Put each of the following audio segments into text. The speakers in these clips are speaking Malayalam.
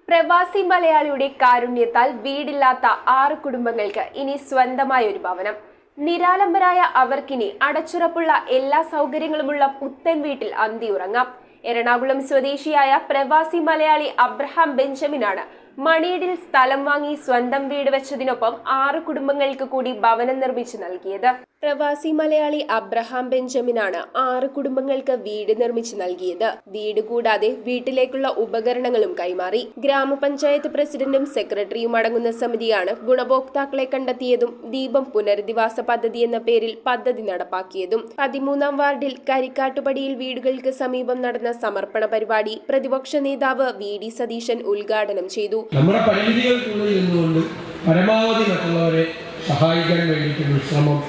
പ്രവാസി മലയാളിയുടെ കാരുണ്യത്താൽ വീടില്ലാത്ത 6 കുടുംബങ്ങൾക്ക് ഇനി സ്വന്തമായ ഒരു ഭവനം. നിരാലംബരായ അവർക്കിനി അടച്ചുറപ്പുള്ള എല്ലാ സൗകര്യങ്ങളുമുള്ള പുത്തൻ വീട്ടിൽ അന്തിയുറങ്ങാം. എറണാകുളം സ്വദേശിയായ പ്രവാസി മലയാളി അബ്രഹാം ബെഞ്ചമിനാണ് മണിയടിൽ സ്ഥലം വാങ്ങി സ്വന്തം വീട് വെച്ചതിനൊപ്പം 6 കുടുംബങ്ങൾക്ക് കൂടി ഭവനം നിർമ്മിച്ചു നൽകിയത്. പ്രവാസി മലയാളി അബ്രഹാം ബെഞ്ചമിനാണ് 6 കുടുംബങ്ങൾക്ക് വീട് നിർമ്മിച്ചു നൽകിയത്. വീട് കൂടാതെ വീട്ടിലേക്കുള്ള ഉപകരണങ്ങളും കൈമാറി. ഗ്രാമപഞ്ചായത്ത് പ്രസിഡന്റും സെക്രട്ടറിയും അടങ്ങുന്ന സമിതിയാണ് ഗുണഭോക്താക്കളെ കണ്ടെത്തിയതും ദീപം പുനരധിവാസ പദ്ധതി എന്ന പേരിൽ പദ്ധതി നടപ്പാക്കിയതും. 13-ാം വാർഡിൽ കരിക്കാട്ടുപടിയിൽ വീടുകൾക്ക് സമീപം നടന്ന സമർപ്പണ പരിപാടി പ്രതിപക്ഷ നേതാവ് VD സതീശൻ ഉദ്ഘാടനം ചെയ്തു. നമ്മുടെ പരിമിതികൾക്കുള്ളിൽ നിന്നുകൊണ്ട് പരമാവധി മറ്റുള്ളവരെ സഹായിക്കാൻ വേണ്ടിയിട്ടുള്ള ശ്രമം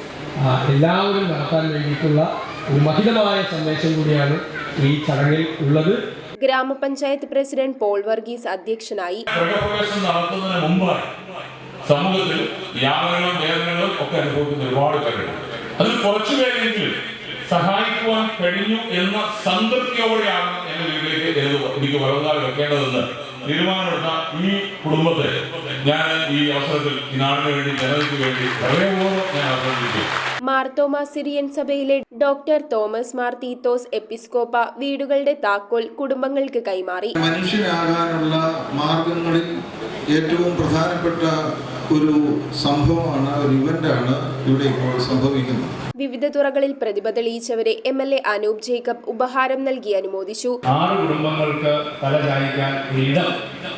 എല്ലാവരും നടത്താൻ വേണ്ടിയിട്ടുള്ള ഒരു മഹിതമായ സന്ദേശം കൂടിയാണ് ഈ ചടങ്ങിൽ ഉള്ളത്. ഗ്രാമപഞ്ചായത്ത് പ്രസിഡന്റ് പോൾ വർഗീസ് അധ്യക്ഷനായി. നടത്തുന്നതിന് മുമ്പായി സമൂഹത്തിൽ യാതനകളും വേദനകളും ഒക്കെ അനുഭവിക്കുന്ന ഒരുപാട് പേരുണ്ട്. അതിൽ കുറച്ചുപേരെങ്കിലും സഹായിക്കുവാൻ കഴിഞ്ഞു എന്ന സംതൃപ്തിയോടെയാണ് എന്റെ വീട്ടിലേക്ക് എനിക്ക് വളർന്നാൽ വെക്കേണ്ടതെന്ന് തീരുമാനമെടുത്ത ഈ കുടുംബത്തെ ഞാൻ ഈ അവസരത്തിൽ ഈ നാടിന് വേണ്ടി ജനതയ്ക്ക് വേണ്ടി വളരെപൂർവ്വം ഞാൻ അഭിനന്ദിക്കുന്നു. മാർത്തോമ സിറിയൻ സഭയിലെ ഡോക്ടർ തോമസ് മാർ തീത്തോസ് എപ്പിസ്കോപ്പ വീടുകളുടെ താക്കോൽ കുടുംബങ്ങൾക്ക് കൈമാറി. മനുഷ്യനാകാനുള്ള മാർഗങ്ങളിൽ ഏറ്റവും പ്രധാനപ്പെട്ട ഒരു സംഭവമാണ്, ഒരു ഇവന്റാണ് ഇവിടെ ഇപ്പോൾ സംഭവിക്കുന്നത്. വിവിധ തുറകളിൽ പ്രതിഭ തെളിയിച്ചവരെ MLA അനൂപ് ജേക്കബ് ഉപഹാരം നൽകി അനുമോദിച്ചു. 6 കുടുംബങ്ങൾക്ക് തലചായ്ക്കാൻ ഇടം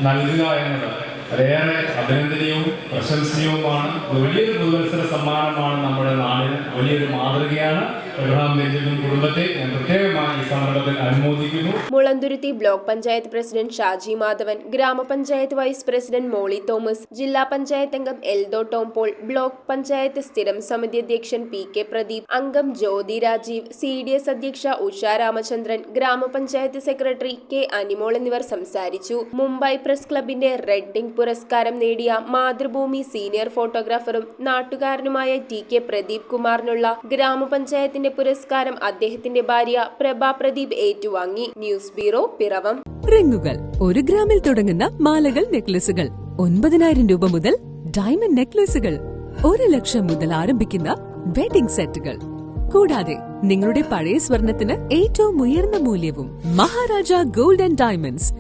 നൽകുക എന്നത് അതേറെ അഭിനന്ദനീയവും പ്രശംസനീയവുമാണ്. വലിയൊരു പുതുവത്സര സമ്മാനമാണ് നമ്മുടെ നാടിന്, വലിയൊരു മാതൃകയാണ്. അബ്രഹാം ബെഞ്ചമിൻ കുടുംബത്തെ ഞാൻ പ്രത്യേകമായി ഈ സന്ദർഭത്തിൽ അനുമോദിക്കുന്നു. മുളന്തുരുത്തി ബ്ലോക്ക് പഞ്ചായത്ത് പ്രസിഡന്റ് ഷാജി മാധവൻ, ഗ്രാമപഞ്ചായത്ത് വൈസ് പ്രസിഡന്റ് മോളി തോമസ്, ജില്ലാ പഞ്ചായത്ത് അംഗം Eldho Tom Paul, block panchayat സ്ഥിരം സമിതി അധ്യക്ഷൻ PK പ്രദീപ്, അംഗം ജ്യോതി രാജീവ്, CDS അധ്യക്ഷ ഉഷ രാമചന്ദ്രൻ, ഗ്രാമപഞ്ചായത്ത് സെക്രട്ടറി K അനിമോൾ എന്നിവർ സംസാരിച്ചു. മുംബൈ പ്രസ് ക്ലബിന്റെ റെഡ് ടിങ് പുരസ്കാരം നേടിയ മാതൃഭൂമി സീനിയർ ഫോട്ടോഗ്രാഫറും നാട്ടുകാരനുമായ TK പ്രദീപ് കുമാറിനുള്ള ഗ്രാമപഞ്ചായത്തിന്റെ പുരസ്കാരം അദ്ദേഹത്തിന്റെ ഭാര്യ പ്രഭ പ്രദീപ് ഏറ്റുവാങ്ങി. News bureau, Piravom. റിങ്ങുകൾ 1 ഗ്രാമിൽ തുടങ്ങുന്ന മാലകൾ, നെക്ലസുകൾ 9,000 രൂപ മുതൽ ഡയമണ്ട് നെക്ലസുകൾ 1 ലക്ഷം മുതൽ ആരംഭിക്കുന്ന വെഡിംഗ് സെറ്റുകൾ. കൂടാതെ നിങ്ങളുടെ പഴയ സ്വർണത്തിന് ഏറ്റവും ഉയർന്ന മൂല്യവും. Maharaja gold and diamonds